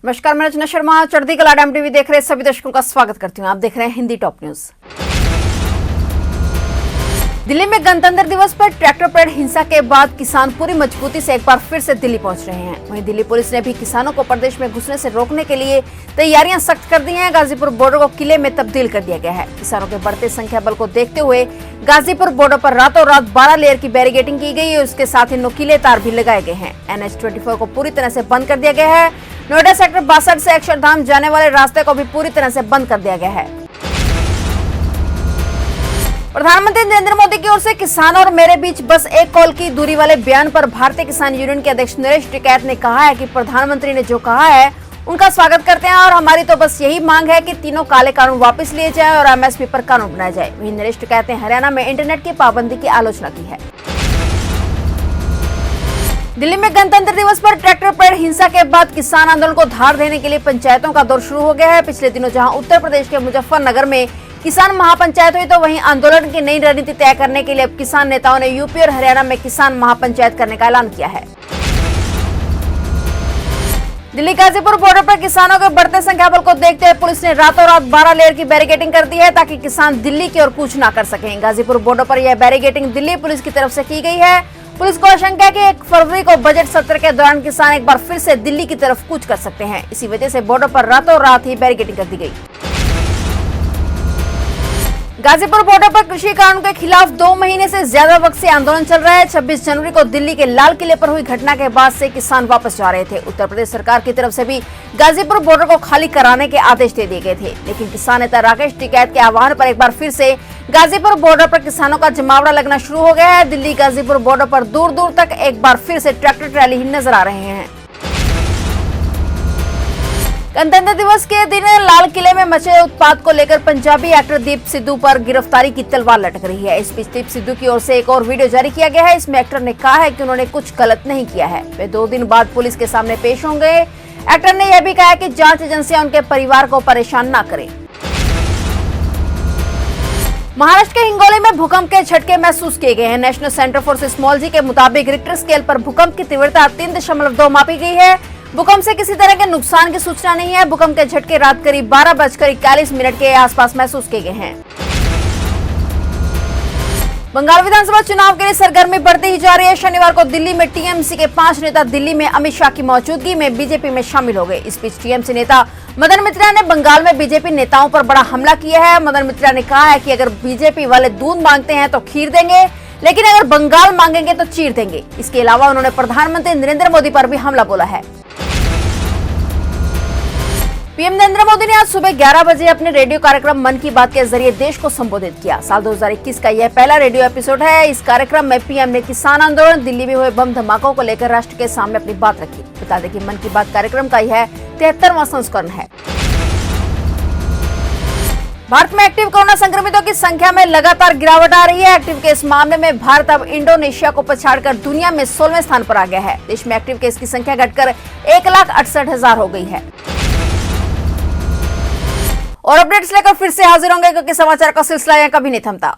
नमस्कार, मैं रचना शर्मा चढ़ती कला डैम टीवी देख रहे सभी दर्शकों का स्वागत करती हूँ। आप देख रहे हैं हिंदी टॉप न्यूज। दिल्ली में गणतंत्र दिवस पर ट्रैक्टर परेड हिंसा के बाद किसान पूरी मजबूती से एक बार फिर से दिल्ली पहुंच रहे हैं। वहीं दिल्ली पुलिस ने भी किसानों को प्रदेश में घुसने से रोकने के लिए तैयारियां सख्त कर दी हैं। गाजीपुर बॉर्डर को किले में तब्दील कर दिया गया है। किसानों के बढ़ते संख्या बल को देखते हुए गाजीपुर बॉर्डर पर रातों रात 12 लेयर की बैरिकेडिंग की गई है। उसके साथ ही नुकीले तार भी लगाए गए हैं। NH-24 को पूरी तरह से बंद कर दिया गया है। नोएडा सेक्टर 62 से अक्षरधाम जाने वाले रास्ते को भी पूरी तरह से बंद कर दिया गया है। प्रधानमंत्री नरेंद्र मोदी की ओर से किसान और मेरे बीच बस एक कॉल की दूरी वाले बयान पर भारतीय किसान यूनियन के अध्यक्ष नरेश टिकैत ने कहा है कि प्रधानमंत्री ने जो कहा है उनका स्वागत करते हैं और हमारी तो बस यही मांग है कि तीनों काले कानून वापस लिए जाएं और MSP पर कानून बनाया जाए। वहीं नरेश टिकैत ने हरियाणा में इंटरनेट की पाबंदी की आलोचना की है। दिल्ली में गणतंत्र दिवस पर ट्रैक्टर परेड हिंसा के बाद किसान आंदोलन को धार देने के लिए पंचायतों का दौर शुरू हो गया है। पिछले दिनों जहां उत्तर प्रदेश के मुजफ्फरनगर में किसान महापंचायत हुई, तो वहीं आंदोलन की नई रणनीति तय करने के लिए अब किसान नेताओं ने यूपी और हरियाणा में किसान महापंचायत करने का ऐलान किया है। दिल्ली गाजीपुर बॉर्डर पर किसानों के बढ़ते संख्या बल को देखते हुए पुलिस ने रातों रात 12 लेयर की बैरिकेडिंग कर दी है ताकि किसान दिल्ली की ओर कूच न कर सकें। गाजीपुर बॉर्डर पर यह बैरिकेडिंग दिल्ली पुलिस की तरफ से की गई है। पुलिस को आशंका है कि 1 फरवरी को बजट सत्र के दौरान किसान एक बार फिर से दिल्ली की तरफ कूच कर सकते हैं। इसी वजह से बॉर्डर पर रातों रात ही बैरिकेडिंग कर दी गई। गाजीपुर बॉर्डर पर कृषि कानून के खिलाफ 2 महीने से ज्यादा वक्त से आंदोलन चल रहा है। 26 जनवरी को दिल्ली के लाल किले पर हुई घटना के बाद से किसान वापस जा रहे थे। उत्तर प्रदेश सरकार की तरफ से भी गाजीपुर बॉर्डर को खाली कराने के आदेश दे दिए गए थे, लेकिन किसान नेता राकेश टिकैत के आह्वान पर एक बार फिर से गाजीपुर बॉर्डर पर किसानों का जमावड़ा लगना शुरू हो गया है। दिल्ली गाजीपुर बॉर्डर पर दूर दूर तक एक बार फिर से ट्रैक्टर ट्रैली ही नजर आ रहे हैं। गणतंत्र दिवस के दिन लाल किले में मचे उत्पात को लेकर पंजाबी एक्टर दीप सिद्धू पर गिरफ्तारी की तलवार लटक रही है। इस बीच दीप सिद्धू की ओर से एक और वीडियो जारी किया गया है। इसमें एक्टर ने कहा है कि उन्होंने कुछ गलत नहीं किया है। वे 2 दिन बाद पुलिस के सामने पेश होंगे। एक्टर ने यह भी कहा है कि जांच एजेंसियां उनके परिवार को परेशान न करें। महाराष्ट्र के हिंगोली में भूकंप के झटके महसूस किए गए हैं। नेशनल सेंटर फॉर सिस्मोलॉजी के मुताबिक रिक्टर स्केल पर भूकंप की तीव्रता 3.2 मापी गई है। भूकंप से किसी तरह के नुकसान की सूचना नहीं है। भूकंप के झटके रात करीब 12:41 के आसपास महसूस किए गए हैं। बंगाल विधानसभा चुनाव के लिए सरगर्मी बढ़ती ही जा रही है। शनिवार को दिल्ली में टीएमसी के 5 नेता दिल्ली में अमित शाह की मौजूदगी में बीजेपी में शामिल हो गए। इस बीच टीएमसी नेता मदन मित्रा ने बंगाल में बीजेपी नेताओं पर बड़ा हमला किया है। मदन मित्रा ने कहा है कि अगर बीजेपी वाले दूध मांगते हैं तो खीर देंगे, लेकिन अगर बंगाल मांगेंगे तो चीर देंगे। इसके अलावा उन्होंने प्रधानमंत्री नरेंद्र मोदी पर भी हमला बोला है। पीएम नरेंद्र मोदी ने आज सुबह 11 बजे अपने रेडियो कार्यक्रम मन की बात के जरिए देश को संबोधित किया। साल 2021 का यह पहला रेडियो एपिसोड है। इस कार्यक्रम में पीएम ने किसान आंदोलन, दिल्ली में हुए बम धमाकों को लेकर राष्ट्र के सामने अपनी बात रखी। बता दें कि मन की बात कार्यक्रम का यह 73वां संस्करण है। भारत में एक्टिव कोरोना संक्रमितों की संख्या में लगातार गिरावट आ रही है। एक्टिव केस मामले में भारत अब इंडोनेशिया को पछाड़कर दुनिया में 16वें स्थान पर आ गया है। देश में एक्टिव केस की संख्या घटकर 1,68,000 हो गई है। और अपडेट्स लेकर फिर से हाजिर होंगे, क्योंकि समाचार का सिलसिला यहाँ कभी नहीं थमता।